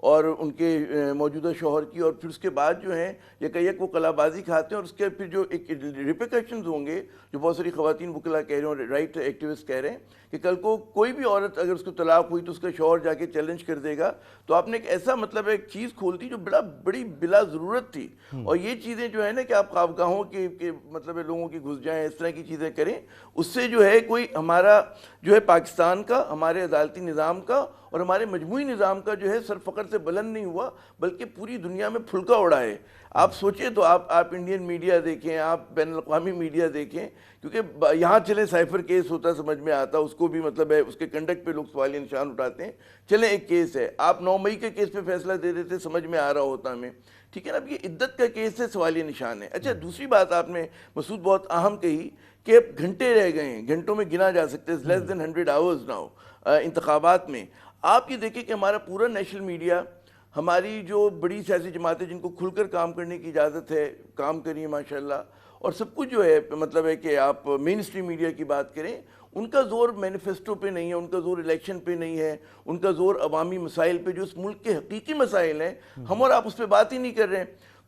اور ان کے موجودہ شوہر کی، اور پھر اس کے بعد جو ہیں یک وہ قلع بازی کھاتے ہیں، اور اس کے پھر جو ایک ریپیکیشنز ہوں گے جو بہت ساری خواتین وکلا کہہ رہے ہیں، رائٹ ایکٹیوسٹ کہہ رہے ہیں کہ کل کو کوئی بھی عورت اگر اس کو طلاق ہوئی تو اس کا شوہر جا کے چیلنج کر دے گا. تو آپ نے ایک ایسا مطلب ایک چیز کھول دی جو بڑی بلا ضرورت تھی. اور یہ چیزیں جو ہے نا کہ آپ خوابگاہوں کے مطلب لوگوں کی گھس جائیں، اس طرح کی چیزیں کریں، اس سے جو ہے کوئی ہمارا جو ہے پاکستان کا، ہمارے عدالتی نظام کا اور ہمارے مجموعی نظام کا جو ہے سر فخر سے بلند نہیں ہوا، بلکہ پوری دنیا میں پھلکا اڑا ہے. آپ سوچیں تو آپ انڈین میڈیا دیکھیں، آپ بین الاقوامی میڈیا دیکھیں، کیونکہ یہاں چلیں سائفر کیس ہوتا سمجھ میں آتا، اس کو بھی مطلب ہے اس کے کنڈکٹ پہ لوگ سوالیہ نشان اٹھاتے ہیں. چلیں ایک کیس ہے، آپ 9 مئی کے کیس پہ فیصلہ دے دیتے، سمجھ میں آ رہا ہوتا ہمیں. ٹھیک ہے نا، اب یہ عدت کا کیس ہے، سوالیہ نشان ہے. اچھا دوسری بات آپ نے مسعود بہت اہم کہی کہ اب گھنٹے رہ گئے ہیں، گھنٹوں میں گنا جا سکتے ہیں، لیس دین 100 hours ناؤ انتخابات میں. آپ یہ دیکھیں کہ ہمارا پورا نیشنل میڈیا، ہماری جو بڑی سیاسی جماعتیں جن کو کھل کر کام کرنے کی اجازت ہے، کام کریے ماشاءاللہ، اور سب کچھ جو ہے مطلب ہے کہ آپ مین اسٹریم میڈیا کی بات کریں، ان کا زور مینیفیسٹو پہ نہیں ہے، ان کا زور الیکشن پہ نہیں ہے، ان کا زور عوامی مسائل پہ جو اس ملک کے حقیقی مسائل ہیں، ہم اور آپ اس پہ بات ہی نہیں کر رہے ہیں.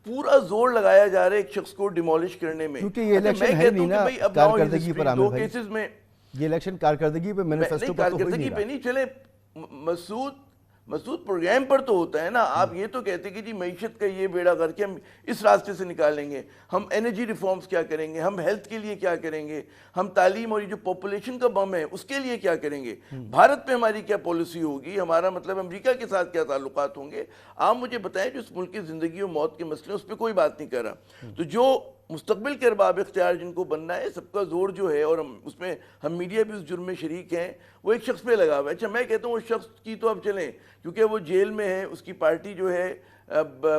پورا زور لگایا جا رہا ہے ایک شخص کو ڈیمولش کرنے میں. کیونکہ یہ الیکشن ہے نہیں نا کارکردگی پر، دو کیسز میں یہ الیکشن کارکردگی پہ، مینیفیسٹو پر تو ہو ہی نہیں رہا. پہ نہیں. چلے مسعود پروگرام پر تو ہوتا ہے نا. آپ یہ تو کہتے کہ جی معیشت کا یہ بیڑا غرق ہے، ہم اس راستے سے نکالیں گے، ہم انرجی ریفارمز کیا کریں گے، ہم ہیلتھ کے لیے کیا کریں گے، ہم تعلیم اور یہ جو پاپولیشن کا بم ہے اس کے لیے کیا کریں گے، بھارت پہ ہماری کیا پالیسی ہوگی، ہمارا مطلب امریکہ کے ساتھ کیا تعلقات ہوں گے. آپ مجھے بتائیں جو اس ملک کی زندگی و موت کے مسئلے اس پہ کوئی بات نہیں کر رہا. تو جو مستقبل کے ارباب اختیار جن کو بننا ہے، سب کا زور جو ہے، اور اس میں ہم میڈیا بھی اس جرم میں شریک ہیں، وہ ایک شخص پہ لگا ہوا ہے. اچھا میں کہتا ہوں اس شخص کی تو اب چلیں، کیونکہ وہ جیل میں ہے، اس کی پارٹی جو ہے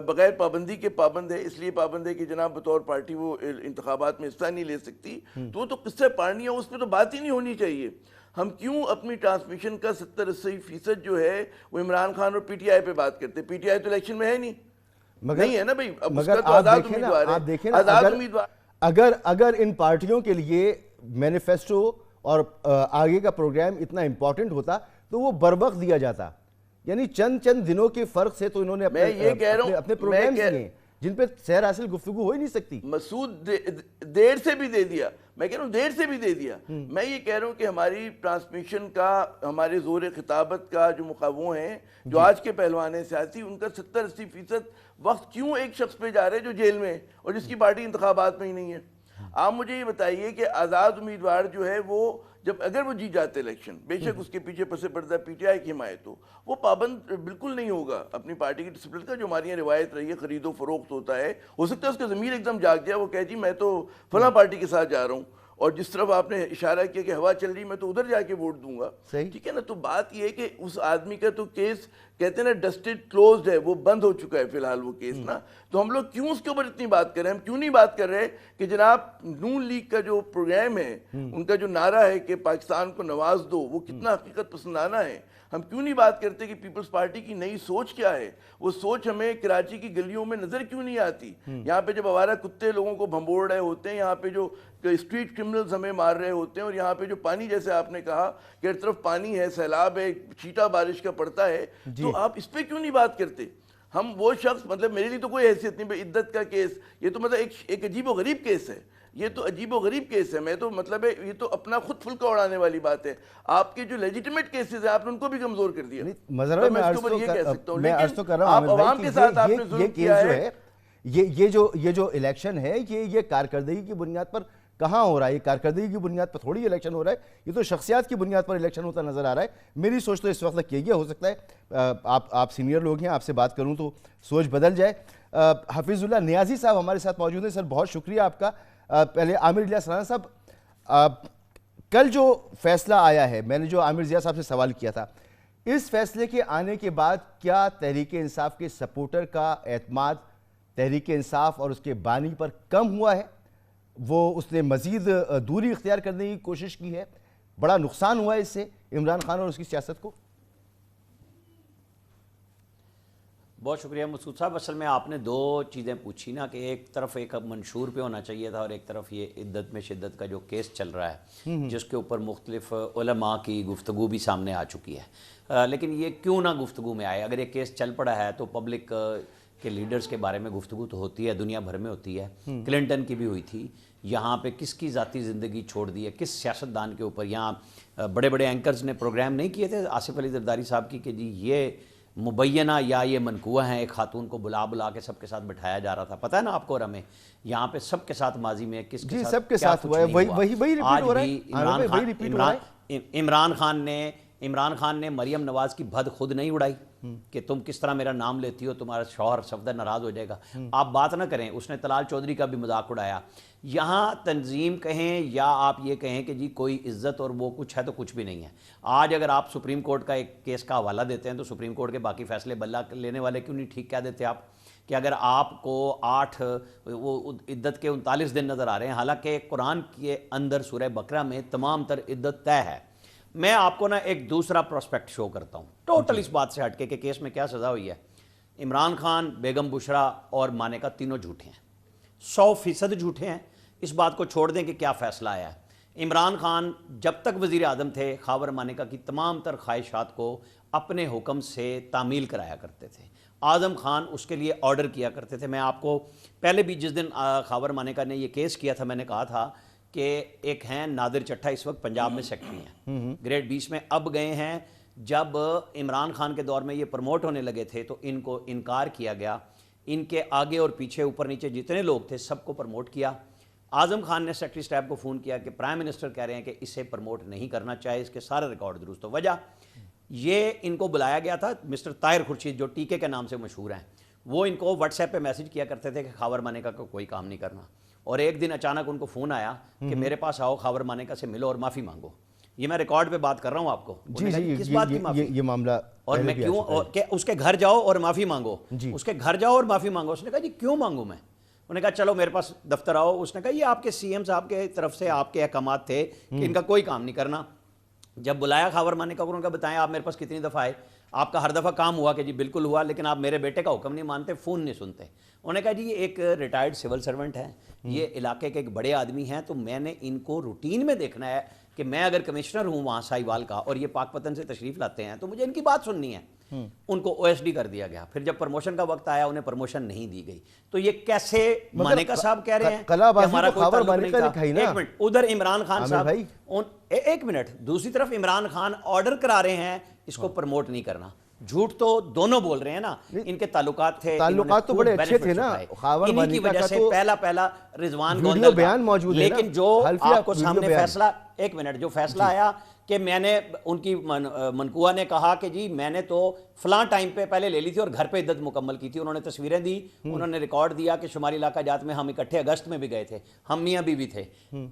بغیر پابندی کے پابند ہے، اس لیے پابند ہے کہ جناب بطور پارٹی وہ انتخابات میں حصہ نہیں لے سکتی. تو وہ تو قصہ پڑھنی ہے، اس پہ تو بات ہی نہیں ہونی چاہیے. ہم کیوں اپنی ٹرانسمیشن کا 70-80% جو ہے وہ عمران خان اور پی ٹی آئی پہ بات کرتے ہیں؟ پی ٹی آئی تو الیکشن میں ہے نہیں، نہیں ہے نا بھائی. اب اس کا تو آزاد امیدوار ہے، آپ دیکھیں آزاد امیدوار. اگر ان پارٹیوں کے لیے مینیفیسٹو اور آگے کا پروگرام اتنا امپورٹنٹ ہوتا تو وہ بروقت دیا جاتا. یعنی چند دنوں کے فرق سے تو انہوں نے اپنے پروگرامز دیے جن پہ سیر حاصل گفتگو ہو ہی نہیں سکتی. مسعود دیر سے بھی دے دیا، میں کہہ رہا ہوں دیر سے بھی دے دیا. میں یہ کہہ رہا ہوں کہ ہماری ٹرانسمیشن کا، ہمارے زور خطابت کا جو مقابو ہیں، جو آج کے پہلوان ہیں سیاسی، ان کا 70-80% وقت کیوں ایک شخص پہ جا رہے جو جیل میں ہے اور جس کی پارٹی انتخابات میں ہی نہیں ہے. آپ مجھے یہ بتائیے کہ آزاد امیدوار جو ہے وہ جب اگر وہ جیت جاتے الیکشن، بے شک اس کے پیچھے پس پردہ پی ٹی آئی کی حمایت وہ پابند بالکل نہیں ہوگا اپنی پارٹی کی ڈسپلن کا. جو ہماری یہاں روایت رہی ہے، خرید و فروخت ہوتا ہے، ہو سکتا ہے اس کا ضمیر ایک دم جاگ جائے، وہ کہے جی میں تو فلاں پارٹی کے ساتھ جا رہا ہوں، اور جس طرف آپ نے اشارہ کیا کہ ہوا چل رہی میں تو ادھر جا کے ووٹ دوں گا. ٹھیک ہے نا. تو بات یہ ہے کہ اس آدمی کا تو کیس کہتے ہیں نا ڈسٹڈ کلوزڈ ہے، وہ بند ہو چکا ہے فی الحال وہ کیس نا. تو ہم لوگ کیوں اس کے اوپر اتنی بات کر رہے ہیں؟ ہم کیوں نہیں بات کر رہے کہ جناب نون لیگ کا جو پروگرام ہے، ان کا جو نعرہ ہے کہ پاکستان کو نواز دو، وہ کتنا حقیقت پسندانہ ہے. ہم کیوں نہیں بات کرتے کہ پیپلز پارٹی کی نئی سوچ کیا ہے؟ وہ سوچ ہمیں کراچی کی گلیوں میں نظر کیوں نہیں آتی؟ یہاں پہ جب آوارہ کتے لوگوں کو بھمبوڑ رہے ہوتے ہیں، یہاں پہ جو اسٹریٹ کرمنلز ہمیں مار رہے ہوتے ہیں، اور یہاں پہ جو پانی، جیسے آپ نے کہا کہ ہر طرف پانی ہے، سیلاب ہے، چھیٹا بارش کا پڑتا ہے، تو آپ اس پہ کیوں نہیں بات کرتے؟ ہم وہ شخص، مطلب میرے لیے تو کوئی حیثیت نہیں. عدت کا کیس یہ تو مطلب ایک عجیب و غریب کیس ہے، یہ تو عجیب و غریب کیس ہے. میں تو مطلب ہے یہ تو اپنا خود پھلکا اڑانے والی بات ہے. آپ کے جو لیجیٹیمیٹ کیسز ہیں آپ نے ان کو بھی کمزور کر دیا. میں عرض تو کر رہا ہوں عوام کے ساتھ آپ نے ظلم کیا ہے. یہ جو الیکشن ہے یہ کارکردگی کی بنیاد پر کہاں ہو رہا ہے؟ یہ کارکردگی کی بنیاد پر تھوڑی الیکشن ہو رہا ہے، یہ تو شخصیات کی بنیاد پر الیکشن ہوتا نظر آ رہا ہے. میری سوچ تو اس وقت تک یہ ہو سکتا ہے، آپ سینئر لوگ ہیں، آپ سے بات کروں تو سوچ بدل جائے. حفیظ اللہ نیازی صاحب ہمارے ساتھ موجود ہیں. سر بہت شکریہ آپ کا. پہلے عامر الیاس رانا صاحب، کل جو فیصلہ آیا ہے، میں نے جو عامر ضیاء صاحب سے سوال کیا تھا، اس فیصلے کے آنے کے بعد کیا تحریک انصاف کے سپورٹر کا اعتماد تحریک انصاف اور اس کے بانی پر کم ہوا ہے؟ وہ اس نے مزید دوری اختیار کرنے کی کوشش کی ہے؟ بڑا نقصان ہوا ہے اس سے عمران خان اور اس کی سیاست کو؟ بہت شکریہ مسعود صاحب. اصل میں آپ نے دو چیزیں پوچھی نا کہ ایک طرف ایک منشور پہ ہونا چاہیے تھا اور ایک طرف یہ عدت میں شدت کا جو کیس چل رہا ہے جس کے اوپر مختلف علماء کی گفتگو بھی سامنے آ چکی ہے. لیکن یہ کیوں نہ گفتگو میں آئے؟ اگر یہ کیس چل پڑا ہے تو پبلک کے لیڈرز کے بارے میں گفتگو تو ہوتی ہے, دنیا بھر میں ہوتی ہے. کلنٹن کی بھی ہوئی تھی. یہاں پہ کس کی ذاتی زندگی چھوڑ دی ہے, کس سیاستدان کے اوپر. یہاں بڑے بڑے اینکرز نے پروگرام نہیں کیے تھے آصف علی زرداری صاحب کی کہ جی یہ مبینہ یا یہ منقوہ ہیں, ایک خاتون کو بلا کے سب کے ساتھ بٹھایا جا رہا تھا. پتہ ہے نا آپ کو اور ہمیں یہاں پہ سب کے ساتھ ماضی میں کس کے ساتھ سب کے ساتھ ہوا ہے, وہی ریپیٹ ہو رہا ہے. عمران خان نے مریم نواز کی بھد خود نہیں اڑائی کہ تم کس طرح میرا نام لیتی ہو, تمہارا شوہر صفدر ناراض ہو جائے گا, آپ بات نہ کریں. اس نے طلال چودھری کا بھی مذاق اڑایا. یہاں تنظیم کہیں یا آپ یہ کہیں کہ جی کوئی عزت اور وہ کچھ ہے تو کچھ بھی نہیں ہے. آج اگر آپ سپریم کورٹ کا ایک کیس کا حوالہ دیتے ہیں تو سپریم کورٹ کے باقی فیصلے بلّہ لینے والے کیوں نہیں ٹھیک کہہ دیتے آپ کہ اگر آپ کو 8 وہ عدت کے 39 دن نظر آ رہے ہیں, حالانکہ قرآن کے اندر سورہ بقرہ میں تمام تر عدت طے ہے. میں آپ کو نا ایک دوسرا پروسپیکٹ شو کرتا ہوں ٹوٹل اس بات سے ہٹ کے کہ کیس میں کیا سزا ہوئی ہے. عمران خان, بیگم بشرا اور مانیکا تینوں جھوٹے ہیں, 100% جھوٹے ہیں. اس بات کو چھوڑ دیں کہ کیا فیصلہ آیا ہے. عمران خان جب تک وزیر اعظم تھے خاور مانیکا کی تمام تر خواہشات کو اپنے حکم سے تعمیل کرایا کرتے تھے. اعظم خان اس کے لیے آرڈر کیا کرتے تھے. میں آپ کو پہلے بھی جس دن خاور مانیکا نے یہ کیس کیا تھا میں نے کہا تھا کہ ایک ہیں نادر چٹھا, اس وقت پنجاب میں سیکٹری ہیں, گریڈ 20 میں اب گئے ہیں. جب عمران خان کے دور میں یہ پروموٹ ہونے لگے تھے تو ان کو انکار کیا گیا. ان کے آگے اور پیچھے اوپر نیچے جتنے لوگ تھے سب کو پروموٹ کیا. اعظم خان نے سیکرٹری اسٹیف کو فون کیا کہ پرائم منسٹر کہہ رہے ہیں کہ اسے پروموٹ نہیں کرنا چاہے, اس کے سارے ریکارڈ درست ہو. وجہ یہ ان کو بلایا گیا تھا مسٹر طاہر خورشید جو ٹی کے نام سے مشہور ہیں, وہ ان کو واٹس ایپ پہ میسج کیا کرتے تھے کہ خاور مانیکا کو کوئی کام نہیں کرنا. اور ایک دن اچانک ان کو فون آیا کہ میرے پاس آؤ, خاور مانیکا سے ملو اور معافی مانگو. یہ میں ریکارڈ پہ بات کر رہا ہوں آپ کو. کس بات کی معافی؟ یہ معاملہ اور میں کیوں کہ اس کے گھر جاؤ اور معافی مانگو. اس کے گھر جاؤ اور معافی مانگو. اس نے کہا جی کیوں مانگوں میں؟ انہوں نے کہا چلو میرے پاس دفتر آؤ. اس نے کہا یہ آپ کے سی ایم صاحب کے طرف سے آپ کے احکامات تھے کہ ان کا کوئی کام نہیں کرنا. جب بلایا خاور مانیکا کو, انہوں نے کہا بتائیں آپ میرے پاس کتنی دفعہ آئے, آپ کا ہر دفعہ کام ہوا کہ جی بالکل ہوا, لیکن آپ میرے بیٹے کا حکم نہیں مانتے, فون نہیں سنتے. انہوں نے کہا جی یہ ایک ریٹائرڈ سول سرونٹ ہے, یہ علاقے کے ایک بڑے آدمی ہیں, تو میں نے ان کو روٹین میں دیکھنا ہے کہ میں اگر کمشنر ہوں وہاں ساہیوال کا اور یہ پاک پتن سے تشریف لاتے ہیں تو مجھے ان کی بات سننی ہے. ان کو او ایس ڈی کر دیا گیا. پھر جب پرموشن کا وقت آیا انہیں پرموشن نہیں دی گئی. تو یہ کیسے مانیکا صاحب کہہ رہے ہیں کہ ہمارا کوئی تعلق نہیں تھا. ایک منٹ, ادھر عمران خان صاحب, ایک منٹ, دوسری طرف عمران خان آرڈر کرا رہے ہیں اس کو پروموٹ نہیں کرنا. جھوٹ تو دونوں بول رہے ہیں نا. ان کے تعلقات تھے, تعلقات تو بڑے اچھے تھے نا. خاور انہی کی وجہ سے پہلا رضوان ویڈیو بیان موجود ہے, لیکن جو آپ کو سامنے فیصلہ, ایک منٹ, جو فیصلہ آیا کہ میں نے ان کی منقوہ نے کہا کہ جی میں نے تو فلاں ٹائم پہ پہلے لے لی تھی اور گھر پہ عدت مکمل کی تھی. انہوں نے تصویریں دی, انہوں نے ریکارڈ دیا کہ شمالی علاقہ جات میں ہم اکٹھے اگست میں بھی گئے تھے, ہم میاں بیوی تھے.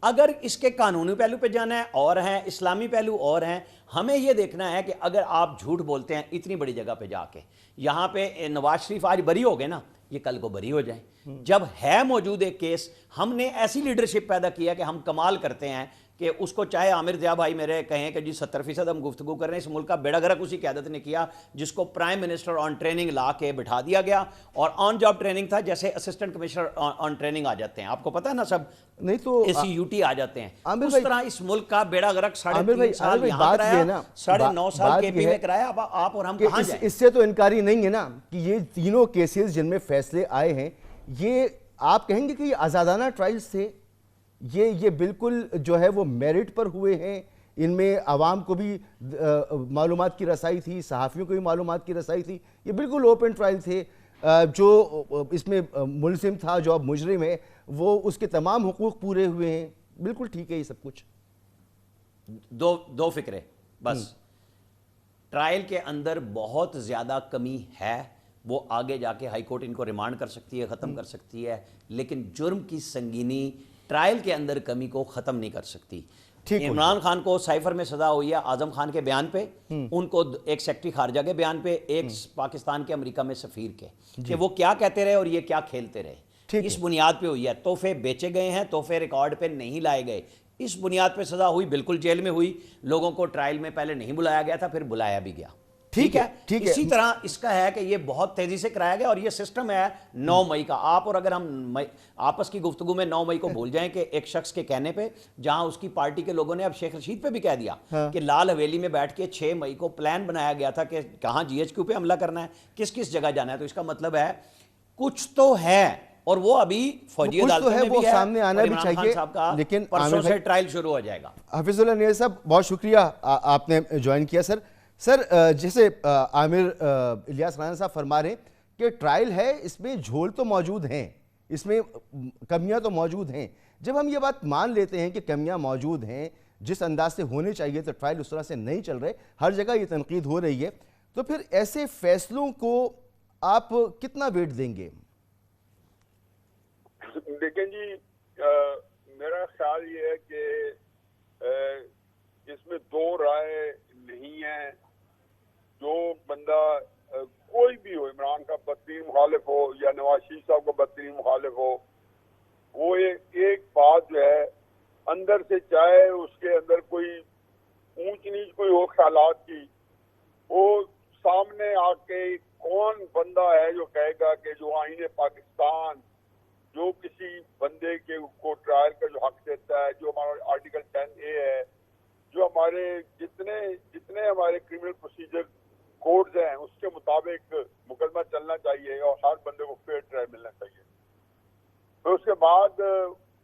اگر اس کے قانونی پہلو پہ جانا ہے اور ہیں, اسلامی پہلو اور ہیں, ہمیں یہ دیکھنا ہے کہ اگر آپ جھوٹ بولتے ہیں اتنی بڑی جگہ پہ جا کے, یہاں پہ نواز شریف آج بری ہو گئے نا, یہ کل کو بری ہو جائیں. جب ہے موجود ایک کیس, ہم نے ایسی لیڈرشپ پیدا کیا کہ ہم کمال کرتے ہیں کہ اس کو چاہے عامر ضیاء بھائی میرے کہیں کہ جی 70% ہم گفتگو کر رہے ہیں, اس ملک کا بیڑا گرک اسی قیادت نے کیا جس کو prime minister on training law کے بٹھا دیا گیا, اور آن جاب ٹریننگ تھا جیسے اسسٹنٹ کمشنر آن ٹریننگ آ جاتے ہیں, آپ کو پتہ ہے نا, سب نہیں تو اے سی یو ٹی آ جاتے ہیں. اس طرح اس ملک کا بیڑا گرک 3.5 سال یہاں کرایا, 9.5 سال کے پی میں کرایا. آپ اور ہم کہاں جائیں؟ اس سے تو انکاری نہیں ہے نا کہ یہ تینوں کیسز جن میں فیصلے آئے ہیں, یہ آپ کہیں گے کہ یہ آزادانہ ٹرائلز تھے, یہ بالکل جو ہے وہ میرٹ پر ہوئے ہیں, ان میں عوام کو بھی معلومات کی رسائی تھی, صحافیوں کو بھی معلومات کی رسائی تھی, یہ بالکل اوپن ٹرائل تھے. جو اس میں ملزم تھا, جو اب مجرم ہے, وہ اس کے تمام حقوق پورے ہوئے ہیں, بالکل ٹھیک ہے یہ سب کچھ. دو فکرے بس. ٹرائل کے اندر بہت زیادہ کمی ہے, وہ آگے جا کے ہائی کورٹ ان کو ریمانڈ کر سکتی ہے, ختم کر سکتی ہے, لیکن جرم کی سنگینی ٹرائل کے اندر کمی کو ختم نہیں کر سکتی. عمران خان کو سائفر میں سزا ہوئی ہے اعظم خان کے بیان پہ, ان کو ایک سیکرٹری خارجہ کے بیان پہ, ایک پاکستان کے امریکہ میں سفیر کے, کہ وہ کیا کہتے رہے اور یہ کیا کھیلتے رہے, اس بنیاد پہ ہوئی ہے. تحفے بیچے گئے ہیں, تحفے ریکارڈ پہ نہیں لائے گئے, اس بنیاد پہ سزا ہوئی, بالکل جیل میں ہوئی. لوگوں کو ٹرائل میں پہلے نہیں بلایا گیا تھا, پھر بلایا بھی گیا. ٹھیک ہے اسی طرح اس کا ہے کہ یہ بہت تیزی سے کرایا گیا اور یہ سسٹم ہے 9 مئی کا. آپ اور اگر ہم آپس کی گفتگو میں 9 مئی کو بھول جائیں کہ ایک شخص کے کہنے پہ جہاں اس کی پارٹی کے لوگوں نے اب شیخ رشید پہ بھی کہہ دیا کہ لال حویلی میں بیٹھ کے 6 مئی کو پلان بنایا گیا تھا کہ کہاں جی ایچ کیو پہ حملہ کرنا ہے, کس کس جگہ جانا ہے. تو اس کا مطلب ہے کچھ تو ہے اور وہ ابھی فوجی عدالتوں میں بھی ہے, سامنے آنا بھی چاہیے. لیکن پرسوں سے ٹرائل شروع ہو جائے گا. حافظ اللہ نیاز صاحب بہت شکریہ آپ نے جوائن کیا. سر جیسے عامر الیاس رانا صاحب فرما رہے ہیں کہ ٹرائل ہے, اس میں جھول تو موجود ہیں, اس میں کمیاں تو موجود ہیں. جب ہم یہ بات مان لیتے ہیں کہ کمیاں موجود ہیں, جس انداز سے ہونے چاہیے تو ٹرائل اس طرح سے نہیں چل رہے, ہر جگہ یہ تنقید ہو رہی ہے, تو پھر ایسے فیصلوں کو آپ کتنا ویٹ دیں گے؟ دیکھیں جی, میرا خیال یہ ہے کہ اس میں دو رائے نہیں ہیں. جو بندہ کوئی بھی ہو, عمران کا بدترین مخالف ہو یا نواز شریف صاحب کا بدترین مخالف ہو, وہ ایک بات جو ہے اندر سے, چاہے اس کے اندر کوئی اونچ نیچ کوئی ہو خیالات کی, وہ سامنے آ کے کون بندہ ہے جو کہے گا کہ جو آئین پاکستان جو کسی بندے کے کو ٹرائل کا جو حق دیتا ہے, جو ہمارا آرٹیکل 10A ہے, جو ہمارے جتنے ہمارے کرمنل پروسیجر کوڈز ہیں اس کے مطابق مقدمہ چلنا چاہیے اور ہر بندے کو فیئر ٹرائل ملنا چاہیے. پھر اس کے بعد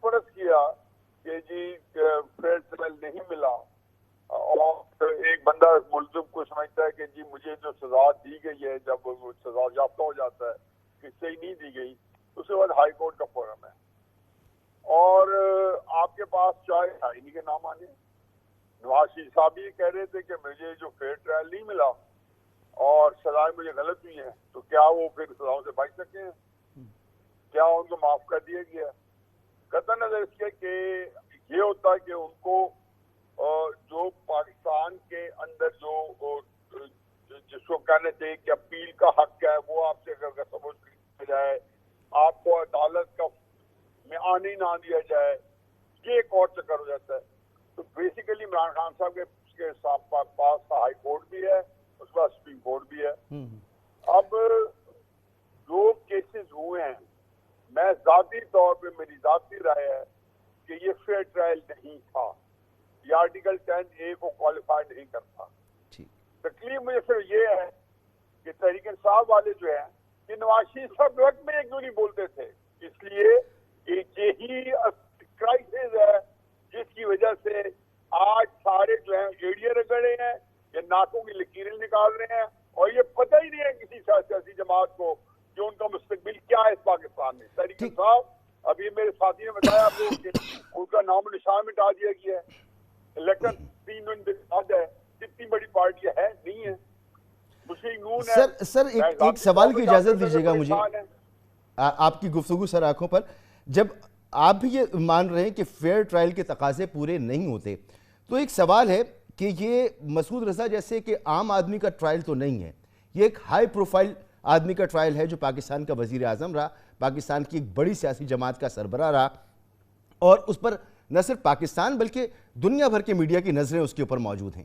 فرض کیا کہ جی فیئر ٹرائل نہیں ملا اور ایک بندہ ملزم کو سمجھتا ہے کہ جی مجھے جو سزا دی گئی ہے, جب وہ سزا یافتہ ہو جاتا ہے کہ صحیح نہیں دی گئی, اس کے بعد ہائی کورٹ کا فورم ہے اور آپ کے پاس چاہے آئینی کے نام آنے. نواز شریف صاحب یہ کہہ رہے تھے کہ مجھے جو فیئر ٹرائل نہیں ملا اور سزائیں مجھے غلط ہوئی ہیں, تو کیا وہ پھر سزاؤں سے بچ سکے ہیں؟ کیا ان کو معاف کر دیا گیا؟ قطع نظر اس کے کہ یہ ہوتا ہے کہ ان کو جو پاکستان کے اندر جو جس کو کہنا چاہیے کہ اپیل کا حق ہے, وہ آپ سے اگر سپورٹ کیا جائے, آپ کو عدالت کا میں آنے نہ دیا جائے, یہ ایک اور چکر ہو جاتا ہے. تو بیسیکلی عمران خان صاحب کے پاس ہائی کورٹ بھی ہے, اس کے بعد سپریم کورٹ بھی ہے. اب جو کیسز ہوئے ہیں, میں ذاتی طور پہ میری ذاتی رائے ہے کہ یہ فیئر ٹرائل نہیں تھا, یہ آرٹیکل 10A کو کوالیفائی نہیں کرتا. تکلیف مجھے صرف یہ ہے کہ تحریک انصاف والے جو ہیں کہ نواز شریف صاحب وقت میں ایک دو نہیں بولتے تھے, اس لیے یہی کرائسس ہے جس کی وجہ سے آج سارے جو ہیں ایڑیاں رگڑے ہیں یا ناکوں کی لکیریں نکال رہے ہیں, اور یہ پتہ ہی نہیں ہے کسی سیاسی جماعت کو کہ ان کا مستقبل کیا ہے اس پاکستان میں. تحریک انصاف, ابھی میرے ساتھی نے بتایا آپ کو کہ ان کا نام و نشان مٹا دیا گیا ہے, الیکشن 3 دن بعد ہے, اتنی بڑی پارٹیاں ہیں نہیں ہیں. سر ایک سوال کی اجازت دیجیے گا مجھے, آپ کی گفتگو سر آنکھوں پر, جب آپ بھی یہ مان رہے ہیں کہ فیئر ٹرائل کے تقاضے پورے نہیں ہوتے, تو ایک سوال ہے کہ یہ مسعود رضا جیسے کہ عام آدمی کا ٹرائل تو نہیں ہے, یہ ایک ہائی پروفائل آدمی کا ٹرائل ہے جو پاکستان کا وزیر اعظم رہا, پاکستان کی ایک بڑی سیاسی جماعت کا سربراہ رہا, اور اس پر نہ صرف پاکستان بلکہ دنیا بھر کے میڈیا کی نظریں اس کے اوپر موجود ہیں.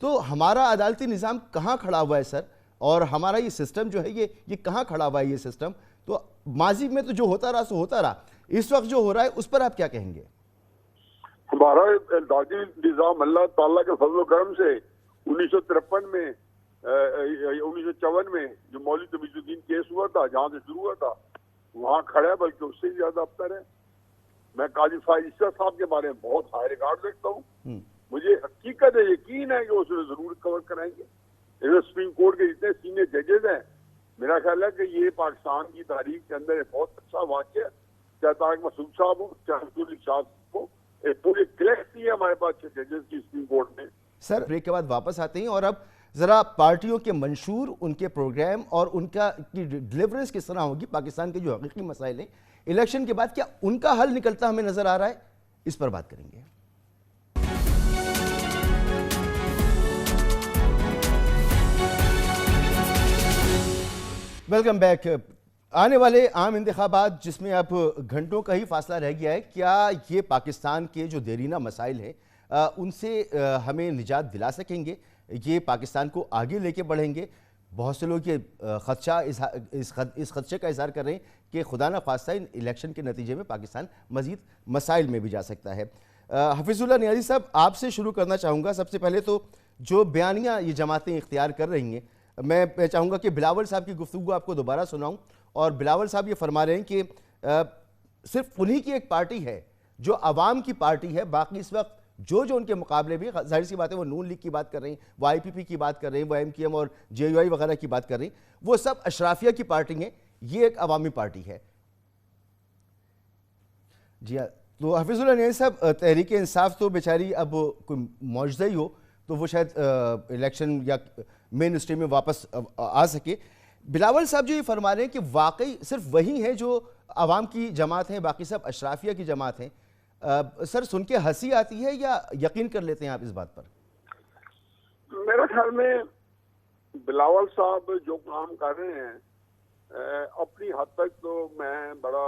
تو ہمارا عدالتی نظام کہاں کھڑا ہوا ہے سر, اور ہمارا یہ سسٹم جو ہے یہ کہاں کھڑا ہوا ہے یہ سسٹم؟ تو ماضی میں تو جو ہوتا رہا سو ہوتا رہا, اس وقت جو ہو رہا ہے اس پر آپ کیا کہیں گے؟ ہمارا عدالتی نظام اللہ تعالیٰ کے فضل و کرم سے 1953 میں 1954 میں جو مولوی تمیز الدین کیس ہوا تھا, جہاں سے شروع ہوا تھا, وہاں کھڑا ہے, بلکہ اس سے زیادہ ابتر ہے. میں قاضی فائز عیسیٰ صاحب کے بارے میں بہت ہائی ریکارڈ رکھتا ہوں, مجھے حقیقت ہے, یقین ہے کہ اسے ضرور کور کرائیں گے. سپریم کورٹ کے جتنے سینئر ججز ہیں, میرا خیال ہے کہ یہ پاکستان کی تاریخ کے اندر ایک بہت اچھا واقعہ ہے, چاہے طارق مسعود صاحب ہو, چاہے عبد الرحیم صاحب ہو, ایک پوری کلیکٹ ہے ہمارے پاس ججز کی سپریم کورٹ میں. سر بریک کے بعد واپس آتے ہیں, اور اب ذرا پارٹیوں کے منشور, ان کے پروگرام اور ان کا ڈیلیورنس کس طرح ہوگی, پاکستان کے جو حقیقی مسائل ہیں الیکشن کے بعد کیا ان کا حل نکلتا ہمیں نظر آ رہا ہے, اس پر بات کریں گے. Welcome back. آنے والے عام انتخابات جس میں اب گھنٹوں کا ہی فاصلہ رہ گیا ہے, کیا یہ پاکستان کے جو دیرینہ مسائل ہیں ان سے ہمیں نجات دلا سکیں گے؟ یہ پاکستان کو آگے لے کے بڑھیں گے؟ بہت سے لوگ یہ خدشہ اس خدشے کا اظہار کر رہے ہیں کہ خدا نہ خواستہ ان الیکشن کے نتیجے میں پاکستان مزید مسائل میں بھی جا سکتا ہے۔ حفیظ اللہ نیازی صاحب، آپ سے شروع کرنا چاہوں گا۔ سب سے پہلے تو جو بیانیہ یہ جماعتیں اختیار کر رہی ہیں، میں چاہوں گا کہ بلاول صاحب کی گفتگو آپ کو دوبارہ سناؤں، اور بلاول صاحب یہ فرما رہے ہیں کہ صرف انہی کی ایک پارٹی ہے جو عوام کی پارٹی ہے، باقی اس وقت جو ان کے مقابلے بھی ظاہر سی بات ہے، وہ نون لیگ کی بات کر رہے ہیں، وہ آئی پی پی کی بات کر رہے ہیں، وہ ایم کیو ایم اور جے یو آئی وغیرہ کی بات کر رہے ہیں، وہ سب اشرافیہ کی پارٹی ہیں، یہ ایک عوامی پارٹی ہے۔ جی ہاں، تو حفیظ اللہ نیازی صاحب، تحریک انصاف تو بیچاری اب کوئی معجزہ ہی ہو تو وہ شاید الیکشن یا مین اسٹریم میں واپس آ سکے۔ بلاول صاحب جو یہ فرما رہے ہیں کہ واقعی صرف وہی ہیں جو عوام کی جماعت ہیں، باقی سب اشرافیہ کی جماعت ہیں، سر سن کے ہنسی آتی ہے یا یقین کر لیتے ہیں آپ اس بات پر؟ میرے خیال میں بلاول صاحب جو کام کر رہے ہیں اپنی حد تک تو میں بڑا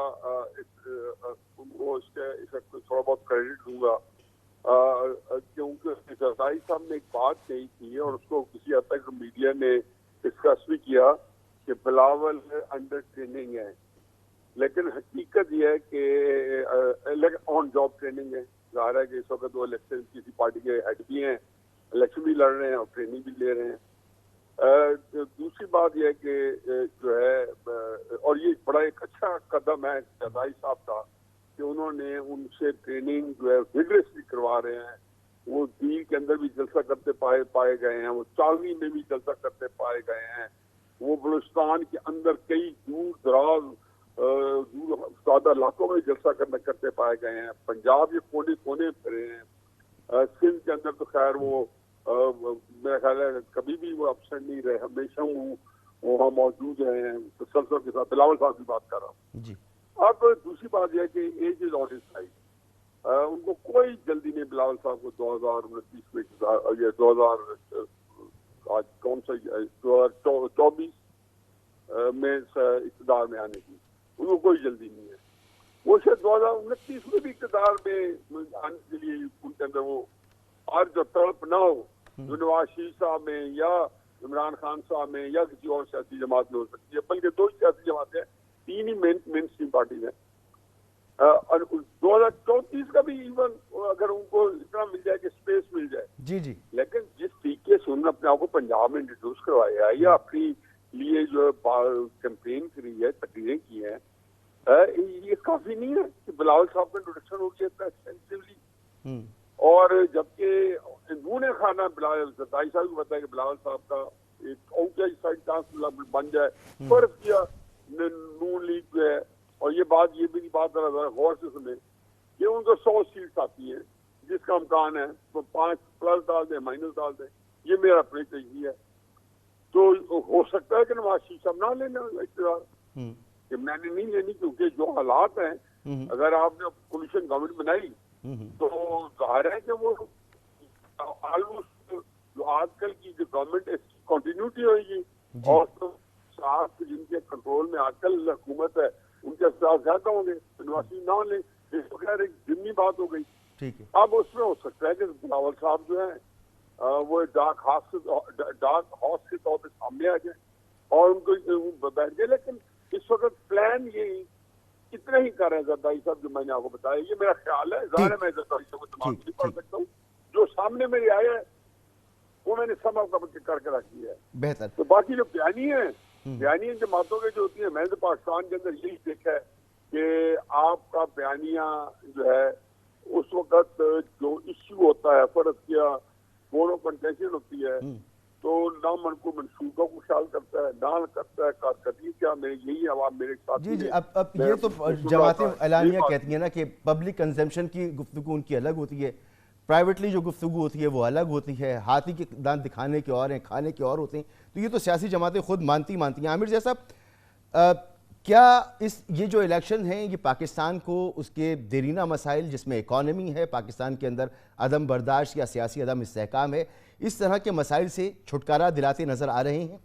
اس کے تھوڑا بہت کریڈٹ دوں گا، کیونکہ زرداری صاحب نے ایک بات کہی تھی اور اس کو کسی حد تک میڈیا نے ڈسکس بھی کیا کہ بلاول انڈر ٹریننگ ہے، لیکن حقیقت یہ ہے کہ آن جاب ٹریننگ ہے۔ ظاہر ہے کہ اس وقت وہ الیکشن کسی پارٹی کے ہیڈ بھی ہیں، الیکشن بھی لڑ رہے ہیں اور ٹریننگ بھی لے رہے ہیں۔ دوسری بات یہ ہے کہ جو ہے، اور یہ بڑا ایک اچھا قدم ہے زرداری صاحب کا کہ انہوں نے ان سے ٹریننگ جو ہے ویگرسلی کروا رہے ہیں۔ وہ دیر کے اندر بھی جلسہ کرتے پائے گئے ہیں، وہ چاوی میں بھی جلسہ کرتے پائے گئے ہیں، وہ بلوچستان کے اندر کئی دور دراز دور سادہ علاقوں میں جلسہ کرتے پائے گئے ہیں، پنجاب یہ کونے کونے پھرے ہیں، سندھ کے اندر تو خیر وہ میرا خیال ہے کبھی بھی وہ ابسنٹ نہیں رہے، ہمیشہ وہاں موجود رہے ہیں تسلسل کے ساتھ۔ بلاول صاحب کی بات کر رہا ہوں جی۔ اب دوسری بات یہ ہے کہ age is on his side, ان کو کوئی جلدی نہیں بلاول صاحب کو 2029 میں یہ 2000 آج کون سا 2024 میں اقتدار میں آنے کی ان کو کوئی جلدی نہیں ہے۔ وہ شاید 2029 میں بھی اقتدار میں آنے کے لیے ان کے اندر وہ آج جو تڑپ نہ ہو جو نواز شریف صاحب میں یا عمران خان صاحب میں یا کسی اور سیاسی جماعت میں ہو سکتی ہے، بلکہ دو سیاسی جماعتیں، تین ہی مین اسٹریم پارٹیز ہیں۔ 2034 کا بھی ایون اگر ان کو اتنا مل جائے کہ اسپیس مل جائے، جی جی، لیکن جس طریقے سے انہوں نے اپنے آپ کو پنجاب میں انٹروڈیوس کروایا ہے یا اپنی لیے جو کیمپین کری ہے، تقریریں کی ہیں، یہ کافی نہیں ہے کہ بلاول صاحب کا انٹروڈکشن ہو گیا اتنا ایکسٹینسولی۔ اور جبکہ انہوں نے خانہ زرداری صاحب کو بتایا کہ بلاول صاحب کا ایک آؤٹ سائڈ چانس بن جائے، فرض کیا نون لیگ جو ہے، اور یہ بھی بات ذرا غور سے سنیں کہ ان کو 100 سیٹس آتی ہیں جس کا امکان ہے، تو 5 پلس ڈال دیں مائنس ڈال دیں، یہ میرا اپنی تجزیہ ہے۔ تو ہو سکتا ہے کہ نواز شریف صاحب نہ لینا اقتدار، کہ میں نے نہیں لینی، کیونکہ جو حالات ہیں اگر آپ نے کولیشن گورنمنٹ بنائی تو ظاہر ہے کہ وہ آلموسٹ جو آج کل کی جو گورنمنٹ کنٹینیوٹی ہوئے گی، اور تو ساتھ جن کے کنٹرول میں آج کل حکومت ہے ان کے اثرات زیادہ ہوں گے، نواز شریف نہ لیں، اس کو خیر ایک ضمنی بات ہو گئی۔ اب اس میں ہو سکتا ہے کہ بلاول صاحب جو ہیں وہ ڈارک ہارس کے طور پہ سامنے آ جائیں اور ان کو بیٹھ گئے، لیکن اس وقت پلان یہی کتنے ہی کر رہے ہیں زرداری صاحب جو میں نے آپ کو بتایا، یہ میرا خیال ہے۔ ظاہر ہے میں زرداری صاحب کو تمام نہیں پڑھ سکتا ہوں، جو سامنے میرے آیا ہے وہ میں نے سب کر کے رکھ دیا ہے۔ بہتر۔ تو باقی جو بیانیہ جماعتوں کے جو ہوتی ہیں، میں نے پاکستان کے اندر یہی دیکھا ہے کہ آپ کا بیانیہ جو ہے اس وقت جو ایشو ہوتا ہے، فرض کیا بورڈ کنٹینشن ہوتی ہے تو نہ من کو منصوبہ کو خیال کرتا ہے، نہ کرتا ہے کارکردگی کیا، یہی عوام میرے ساتھ۔ جی جی، اب یہ تو جماعتیں اعلانیہ کہتی ہیں نا کہ پبلک کنزمپشن کی گفتگو ان کی الگ ہوتی ہے، پرائیویٹلی جو گفتگو ہوتی ہے وہ الگ ہوتی ہے، ہاتھی کے دانت دکھانے کے اور ہیں، کھانے کے اور ہوتے ہیں، تو یہ تو سیاسی جماعتیں خود مانتی ہیں۔ عامر جیسا کیا یہ جو الیکشن ہیں یہ پاکستان کو اس کے دیرینہ مسائل جس میں اکانومی ہے، پاکستان کے اندر عدم برداشت یا سیاسی عدم استحکام ہے، اس طرح کے مسائل سے چھٹکارا دلاتے نظر آ رہے ہیں؟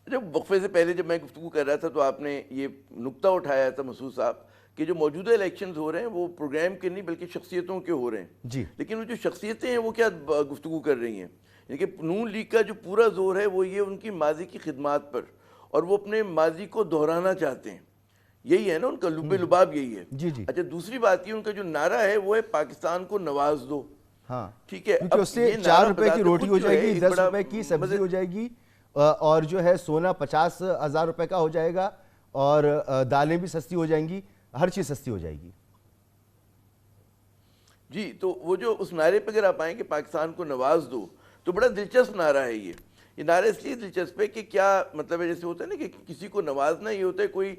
جب وقفے سے پہلے جب میں گفتگو کر رہا تھا تو آپ نے یہ نکتہ اٹھایا تھا مسعود صاحب کہ جو موجودہ الیکشنز ہو رہے ہیں وہ پروگرام کے نہیں بلکہ شخصیتوں کے ہو رہے ہیں جی لیکن وہ جو شخصیتیں ہیں وہ کیا گفتگو کر رہی ہیں یعنی کہ نون لیگ کا جو پورا زور ہے وہ یہ ان کی ماضی کی خدمات پر اور وہ اپنے ماضی کو دہرانا چاہتے ہیں یہی ہے نا ان کا لب لباب یہی ہے جی جی اچھا دوسری بات یہ ان کا جو نعرہ ہے وہ ہے پاکستان کو نواز دو ہاں ٹھیک ہے کیونکہ اس سے یہ 4 نعرہ روپے کی بذات روٹی خود ہو جو جائے ہے گی ایک 10 بڑا روپے کی سبزی مزے- ہو جائے گی اور جو ہے سونا 50,000 روپے کا ہو جائے گا اور دالیں بھی سستی ہو جائیں گی ہر چیز سستی ہو جائے گی جی تو وہ جو اس نعرے پہ اگر آپ آئیں کہ پاکستان کو نواز دو تو بڑا دلچسپ نعرہ ہے یہ نعرہ اس لیے دلچسپ ہے کہ کیا مطلب ہے جیسے ہوتا ہے نا کہ کسی کو نوازنا یہ ہوتا ہے کوئی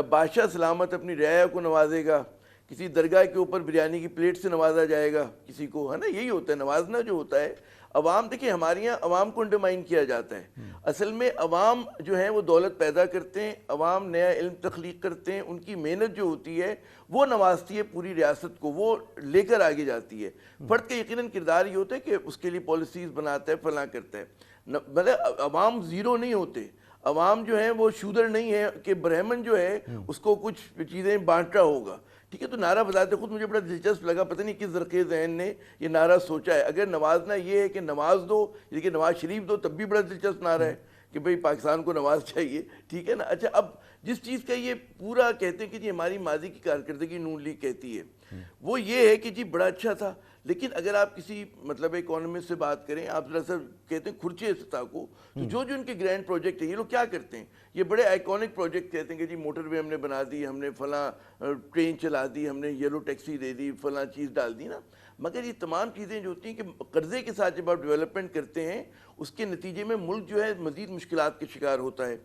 بادشاہ سلامت اپنی رعایا کو نوازے گا کسی درگاہ کے اوپر بریانی کی پلیٹ سے نوازا جائے گا کسی کو ہے نا یہی ہوتا ہے نوازنا جو ہوتا ہے عوام دیکھیں ہمارے یہاں عوام کو انڈرمائن کیا جاتا ہے اصل میں عوام جو ہیں وہ دولت پیدا کرتے ہیں عوام نیا علم تخلیق کرتے ہیں ان کی محنت جو ہوتی ہے وہ نوازتی ہے پوری ریاست کو وہ لے کر آگے جاتی ہے فرد کا یقیناً کردار یہ ہوتا ہے کہ اس کے لیے پالیسیز بناتا ہے فلاں کرتا ہے مطلب عوام زیرو نہیں ہوتے عوام جو ہیں وہ شودر نہیں ہے کہ برہمن جو ہے اس کو کچھ چیزیں بانٹ رہا ہوگا ٹھیک ہے تو نعرہ بتاتے خود مجھے بڑا دلچسپ لگا پتہ نہیں کس ذرخیز ذہن نے یہ نعرہ سوچا ہے اگر نوازنا یہ ہے کہ نواز دو لیکن نواز شریف دو تب بھی بڑا دلچسپ نعرہ ہے کہ بھئی پاکستان کو نواز چاہیے ٹھیک ہے نا اچھا اب جس چیز کا یہ پورا کہتے ہیں کہ جی ہماری ماضی کی کارکردگی نون لیگ کہتی ہے وہ یہ ہے کہ جی بڑا اچھا تھا لیکن اگر آپ کسی مطلب اکانومسٹ سے بات کریں آپ ذرا سا کہتے ہیں کھرچے سطح کو تو جو ان کے گرینڈ پروجیکٹ ہیں یہ لوگ کیا کرتے ہیں یہ بڑے آئیکونک پروجیکٹ کہتے ہیں کہ جی موٹر وے ہم نے بنا دی ہم نے فلاں ٹرین چلا دی ہم نے یلو ٹیکسی دے دی فلاں چیز ڈال دی نا مگر یہ تمام چیزیں جو ہوتی ہیں کہ قرضے کے ساتھ جب آپ ڈیولپمنٹ کرتے ہیں اس کے نتیجے میں ملک جو ہے مزید مشکلات کے شکار ہوتا ہے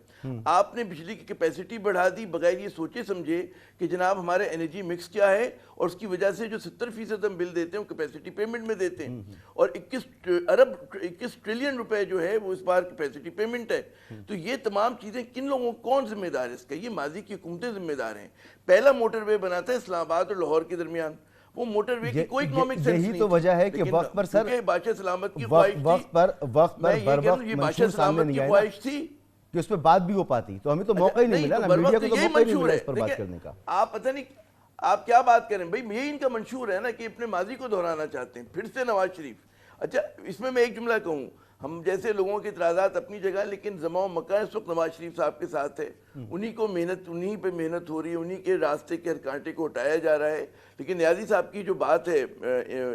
آپ نے بجلی کی کیپیسٹی بڑھا دی بغیر یہ سوچے سمجھے کہ جناب ہمارا انرجی مکس کیا ہے اور اس کی وجہ سے جو 70% ہم بل دیتے ہیں وہ کیپیسٹی پیمنٹ میں دیتے ہیں اور 21 ٹریلین روپے جو ہے وہ اس بار کیپیسٹی پیمنٹ ہے تو یہ تمام چیزیں کن لوگوں کون ذمہ دار ہے اس کا یہ ماضی کی حکومتیں ذمہ دار ہیں پہلا موٹر وے بنا تھا اسلام آباد اور لاہور کے درمیان وہ موٹر وے کی کوئی اکنامک سینس نہیں یہی تو وجہ ہے کہ وقت پر سر بادشاہ سلامت کی خواہش تھی وقت پر بر وقت یہ منشور بادشاہ سامنے سلامت نہیں کی آیا خواہش تھی کہ اس پہ بات بھی ہو پاتی تو ہمیں تو موقع ہی نہیں ملا نا میڈیا کو تو موقع ہی نہیں ملا اس پر بات کرنے کا آپ پتہ نہیں آپ کیا بات کریں بھائی یہی ان کا منشور ہے نا کہ اپنے ماضی کو دہرانا چاہتے ہیں پھر سے نواز شریف اچھا اس میں ایک جملہ کہوں ہم جیسے لوگوں کے اعتراضات اپنی جگہ لیکن زماں و مکان اس وقت نواز شریف صاحب کے ساتھ ہے انہی کو محنت انہی پہ محنت ہو رہی ہے انہی کے راستے کے ہر کانٹے کو ہٹایا جا رہا ہے لیکن نیازی صاحب کی جو بات ہے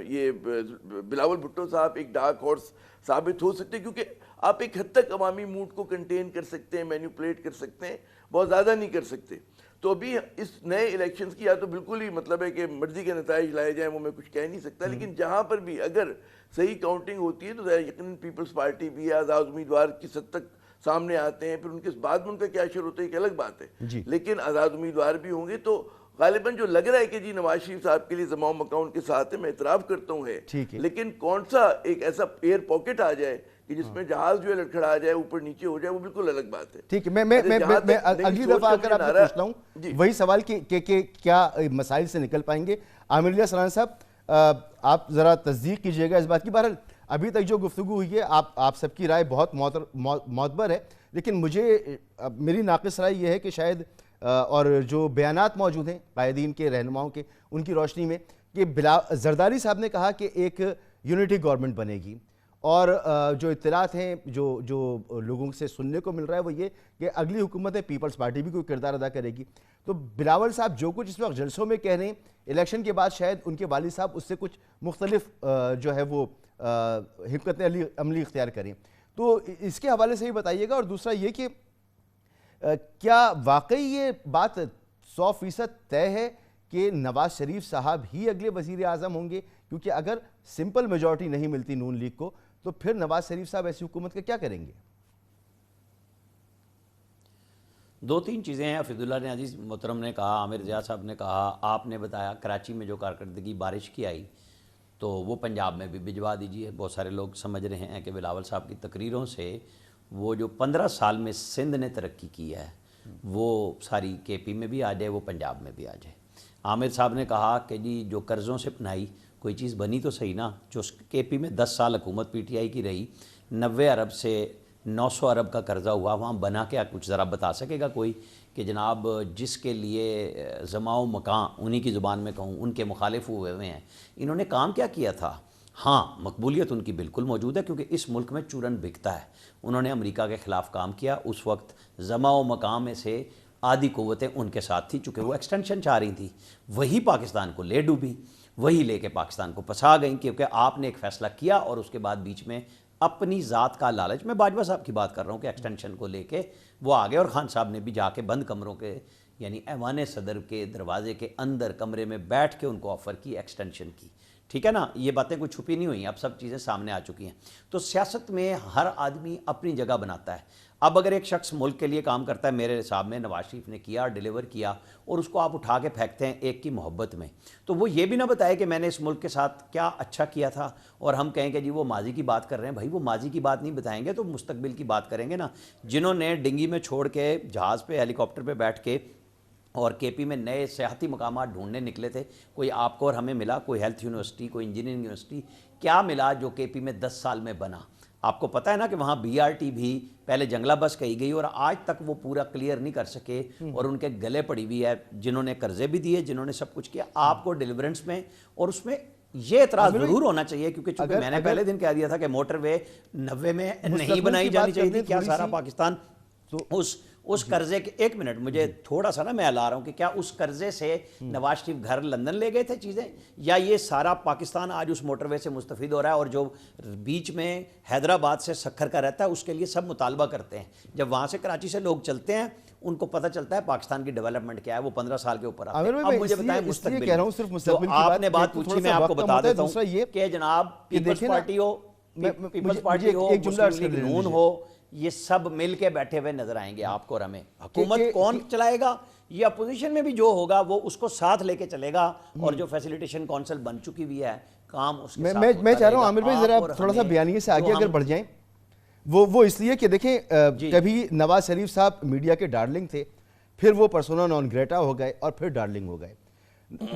یہ بلاول بھٹو صاحب ایک ڈارک ہارس ثابت ہو سکتے کیونکہ آپ ایک حد تک عوامی موڈ کو کنٹین کر سکتے ہیں مینیپولیٹ کر سکتے ہیں بہت زیادہ نہیں کر سکتے تو ابھی اس نئے الیکشنز کی یا تو بالکل ہی مطلب ہے کہ مرضی کے نتائج لائے جائیں وہ میں کچھ کہہ نہیں سکتا لیکن جہاں پر بھی اگر صحیح کاؤنٹنگ ہوتی ہے تو یقیناً پیپلز پارٹی بھی آزاد امیدوار کس حد تک سامنے آتے ہیں پھر ان کے بعد میں ان کا کیا اثر ہوتا ہے ایک الگ بات ہے لیکن آزاد امیدوار بھی ہوں گے تو غالباً جو لگ رہا ہے کہ جی نواز شریف صاحب کے لیے زماں و مکان کے ساتھ ہے میں اعتراف کرتا ہوں ہے لیکن کون سا ایک ایسا ایئر پاکٹ آ جائے کہ جس میں جہاز جو ہے لڑکھڑا آ جائے اوپر نیچے ہو جائے وہ بالکل الگ بات ہے ٹھیک ہے میں اگلی دفعہ اگر آپ سے پوچھتا ہوں وہی سوال کہ کیا مسائل سے نکل پائیں گے عامر علیہ سرحان صاحب آپ ذرا تصدیق کیجئے گا اس بات کی بہرحال ابھی تک جو گفتگو ہوئی ہے آپ سب کی رائے بہت معتبر ہے لیکن مجھے میری ناقص رائے یہ ہے کہ شاید اور جو بیانات موجود ہیں قائدین کے رہنماؤں کے ان کی روشنی میں کہ زرداری صاحب نے کہا کہ ایک یونٹی گورنمنٹ بنے گی اور جو اطلاعات ہیں جو لوگوں سے سننے کو مل رہا ہے وہ یہ کہ اگلی حکومت ہے پیپلز پارٹی بھی کوئی کردار ادا کرے گی تو بلاول صاحب جو کچھ اس وقت جلسوں میں کہہ رہے ہیں الیکشن کے بعد شاید ان کے والد صاحب اس سے کچھ مختلف جو ہے وہ حکمت عملی اختیار کریں تو اس کے حوالے سے ہی بتائیے گا اور دوسرا یہ کہ کیا واقعی یہ بات 100% طے ہے کہ نواز شریف صاحب ہی اگلے وزیر اعظم ہوں گے کیونکہ اگر سمپل میجورٹی نہیں ملتی نون لیگ کو تو پھر نواز شریف صاحب ایسی حکومت کا کیا کریں گے؟ دو تین چیزیں ہیں حفیظ اللہ نے عزیز محترم نے کہا عامر ضیاء صاحب نے کہا آپ نے بتایا کراچی میں جو کارکردگی بارش کی آئی تو وہ پنجاب میں بھی بھجوا دیجیے بہت سارے لوگ سمجھ رہے ہیں کہ بلاول صاحب کی تقریروں سے وہ جو 15 سال میں سندھ نے ترقی کی ہے وہ ساری کے پی میں بھی آ جائے وہ پنجاب میں بھی آ جائے عامر صاحب نے کہا کہ جی جو قرضوں سے بنائی کوئی چیز بنی تو صحیح نا جو کے پی میں 10 سال حکومت پی ٹی آئی کی رہی 90 ارب سے 900 ارب کا قرضہ ہوا, وہاں بنا کیا کچھ ذرا بتا سکے گا کوئی کہ جناب جس کے لیے زماں و مکان انہی کی زبان میں کہوں ان کے مخالف ہوئے ہوئے ہیں, انہوں نے کام کیا کیا تھا؟ ہاں مقبولیت ان کی بالکل موجود ہے کیونکہ اس ملک میں چورن بکتا ہے. انہوں نے امریکہ کے خلاف کام کیا, اس وقت زماں و مکان میں سے آدھی قوتیں ان کے ساتھ تھی چونکہ وہ ایکسٹینشن چاہ رہی تھی, وہی پاکستان کو لے ڈوبی, وہی لے کے پاکستان کو پھنسا گئیں کیونکہ آپ نے ایک فیصلہ کیا اور اس کے بعد بیچ میں اپنی ذات کا لالچ, میں باجوہ صاحب کی بات کر رہا ہوں کہ ایکسٹینشن کو لے کے وہ آگے, اور خان صاحب نے بھی جا کے بند کمروں کے یعنی ایوان صدر کے دروازے کے اندر کمرے میں بیٹھ کے ان کو آفر کی ایکسٹینشن کی. ٹھیک ہے نا, یہ باتیں کوئی چھپی نہیں ہوئی, اب سب چیزیں سامنے آ چکی ہیں. تو سیاست میں ہر آدمی اپنی جگہ بناتا ہے. اب اگر ایک شخص ملک کے لیے کام کرتا ہے, میرے حساب میں نواز شریف نے کیا, ڈیلیور کیا, اور اس کو آپ اٹھا کے پھینکتے ہیں ایک کی محبت میں, تو وہ یہ بھی نہ بتائے کہ میں نے اس ملک کے ساتھ کیا اچھا کیا تھا, اور ہم کہیں کہ جی وہ ماضی کی بات کر رہے ہیں. بھائی وہ ماضی کی بات نہیں بتائیں گے تو مستقبل کی بات کریں گے نا. جنہوں نے ڈنگی میں چھوڑ کے جہاز پہ ہیلی کاپٹر پہ بیٹھ کے اور کے پی میں نئے سیاحتی مقامات ڈھونڈنے نکلے تھے, کوئی آپ کو اور ہمیں ملا, کوئی ہیلتھ یونیورسٹی, کوئی انجینئرنگ یونیورسٹی, کیا ملا جو کے پی میں 10 سال میں بنا؟ آپ کو پتہ ہے نا کہ وہاں بی آر ٹی بھی پہلے جنگلہ بس کہی گئی اور آج تک وہ پورا کلیئر نہیں کر سکے, اور ان کے گلے پڑی ہوئی ہے, جنہوں نے قرضے بھی دیے, جنہوں نے سب کچھ کیا. آپ کو ڈیلیورنس میں اور اس میں یہ اعتراض ضرور ہونا چاہیے کیونکہ چونکہ میں نے پہلے دن کہہ دیا تھا کہ موٹر وے 90 میں نہیں بنائی جانی چاہیے تھی. کیا سارا پاکستان اس قرضے کے, ایک منٹ مجھے تھوڑا سا نا میں لا رہا ہوں کہ کیا اس قرضے سے نواز شریف گھر لندن لے گئے تھے چیزیں, یا یہ سارا پاکستان آج اس موٹر وے سے مستفید ہو رہا ہے, اور جو بیچ میں حیدرآباد سے سکھر کا رہتا ہے اس کے لیے سب مطالبہ کرتے ہیں. جب وہاں سے کراچی سے لوگ چلتے ہیں ان کو پتہ چلتا ہے پاکستان کی ڈیولپمنٹ کیا ہے, وہ 15 سال کے اوپر آتے ہیں. اب مجھے بتائیں مستقبل, تو آپ نے بات پوچھی, میں آپ کو بتا دیتا ہوں کہ جناب پیپلز پارٹی ہو, پیپلز پارٹی ہو, مسلم لیگ نون ہو, یہ سب مل کے بیٹھے ہوئے نظر آئیں گے آپ کو اور ہمیں. حکومت کون چلائے گا, یہ اپوزیشن میں بھی جو ہوگا وہ اس کو ساتھ لے کے چلے گا, اور جو فیسیلیٹیشن کونسل بن چکی ہوئی ہے کام اس کے ساتھ. میں چاہ رہا ہوں عامر بھائی ذرا تھوڑا سا بیانیے سے آگے اگر بڑھ جائیں. وہ اس لیے کہ دیکھیں کبھی نواز شریف صاحب میڈیا کے ڈارلنگ تھے, پھر وہ پرسونا نان گریٹا ہو گئے, اور پھر ڈارلنگ ہو گئے.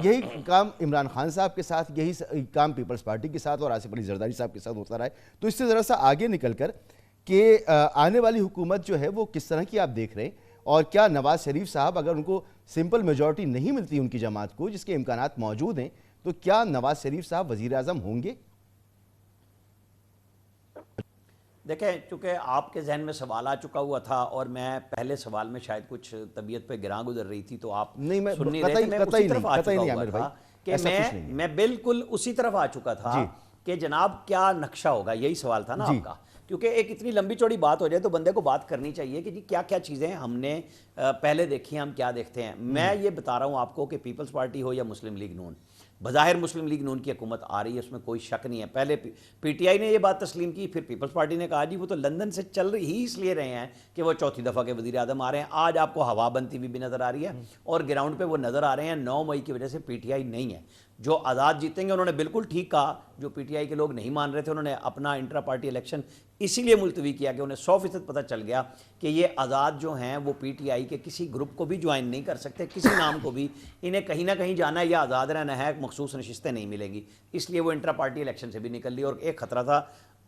یہی کام عمران خان صاحب کے ساتھ, یہی کام پیپلز پارٹی کے ساتھ اور آصف علی زرداری صاحب کے ساتھ ہوتا رہا ہے. تو اس سے ذرا سا آگے نکل کر کہ آنے والی حکومت جو ہے وہ کس طرح کی آپ دیکھ رہے ہیں, اور کیا نواز شریف صاحب اگر ان کو سمپل میجورٹی نہیں ملتی ان کی جماعت کو, جس کے امکانات موجود ہیں, تو کیا نواز شریف صاحب وزیر اعظم ہوں گے؟ دیکھیں چونکہ آپ کے ذہن میں سوال آ چکا ہوا تھا, اور میں پہلے سوال میں شاید کچھ طبیعت پہ گراں گزر رہی تھی تو آپ سن نہیں رہے تھے, میں اسی طرف آ چکا ہوا تھا کہ میں بالکل اسی طرف آ چکا تھا کہ جناب کیا نقشہ ہوگا, یہی سوال تھا نا آپ کا. کیونکہ ایک اتنی لمبی چوڑی بات ہو جائے تو بندے کو بات کرنی چاہیے کہ جی کیا کیا چیزیں ہم نے پہلے دیکھی ہیں, ہم کیا دیکھتے ہیں. میں یہ بتا رہا ہوں آپ کو کہ پیپلز پارٹی ہو یا مسلم لیگ نون, بظاہر مسلم لیگ نون کی حکومت آ رہی ہے, اس میں کوئی شک نہیں ہے. پہلے پی ٹی آئی نے یہ بات تسلیم کی, پھر پیپلز پارٹی نے کہا جی وہ تو لندن سے چل رہی ہی اس لیے رہے ہیں کہ وہ چوتھی دفعہ کے وزیر اعظم آ رہے ہیں. آج آپ کو ہوا بنتی ہوئی بھی نظر آ رہی ہے, اور گراؤنڈ پہ وہ نظر آ رہے ہیں. 9 مئی کی وجہ سے پی ٹی آئی نہیں ہے. جو آزاد جیتیں گے انہوں نے بالکل ٹھیک کہا, جو پی ٹی آئی کے لوگ نہیں مان رہے تھے انہوں نے اپنا انٹرا پارٹی الیکشن اسی لیے ملتوی کیا کہ انہیں 100% پتہ چل گیا کہ یہ آزاد جو ہیں وہ پی ٹی آئی کے کسی گروپ کو بھی جوائن نہیں کر سکتے, کسی نام کو بھی. انہیں کہیں نہ کہیں جانا ہے یا آزاد رہنا ہے, مخصوص نشستیں نہیں ملیں گی, اس لیے وہ انٹرا پارٹی الیکشن سے بھی نکل لی. اور ایک خطرہ تھا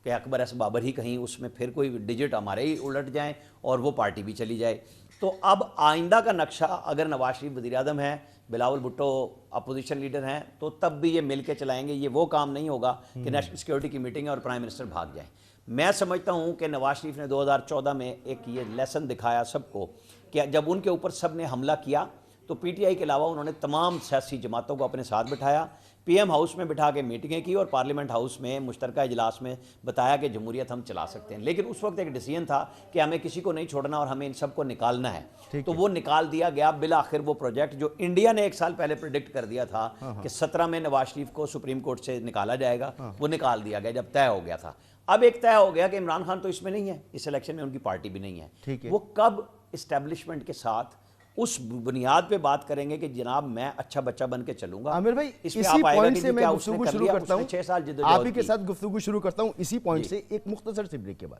کہ اکبر ایس بابر ہی کہیں اس میں پھر کوئی ڈیجٹ ہمارے ہی الٹ جائیں اور وہ پارٹی بھی چلی جائے. تو اب آئندہ کا نقشہ اگر نواز شریف وزیر اعظم ہے, بلاول بھٹو اپوزیشن لیڈر ہیں, تو تب بھی یہ مل کے چلائیں گے. یہ وہ کام نہیں ہوگا کہ نیشنل سیکیورٹی کی میٹنگ ہے اور پرائم منسٹر بھاگ جائیں. میں سمجھتا ہوں کہ نواز شریف نے 2014 میں ایک یہ لیسن دکھایا سب کو کہ جب ان کے اوپر سب نے حملہ کیا تو پی ٹی آئی کے علاوہ انہوں نے تمام سیاسی جماعتوں کو اپنے ساتھ بٹھایا, پی ایم ہاؤس میں بٹھا کے میٹنگیں کی, اور پارلیمنٹ ہاؤس میں مشترکہ اجلاس میں بتایا کہ جمہوریت ہم چلا سکتے ہیں. لیکن اس وقت ایک ڈیسیژن تھا کہ ہمیں کسی کو نہیں چھوڑنا اور ہمیں ان سب کو نکالنا ہے, تو وہ نکال دیا گیا. بالآخر وہ پروجیکٹ جو انڈیا نے 1 سال پہلے پریڈکٹ کر دیا تھا کہ 17 میں نواز شریف کو سپریم کورٹ سے نکالا جائے گا, وہ نکال دیا گیا جب طے ہو گیا تھا. اب ایک طے ہو گیا کہ عمران خان تو اس میں نہیں ہے, اس الیکشن میں ان کی پارٹی بھی نہیں ہے. وہ کب اسٹیبلشمنٹ کے ساتھ اس بنیاد پہ بات کریں گے کہ جناب میں اچھا بچہ بن کے چلوں گا. عامر بھائی اسی پوائنٹ سے میں گفتگو شروع کرتا ہوں, 6 سال جدوجہد آپ ہی کے ساتھ گفتگو شروع کرتا ہوں اسی پوائنٹ سے ایک مختصر سی بریک کے بعد.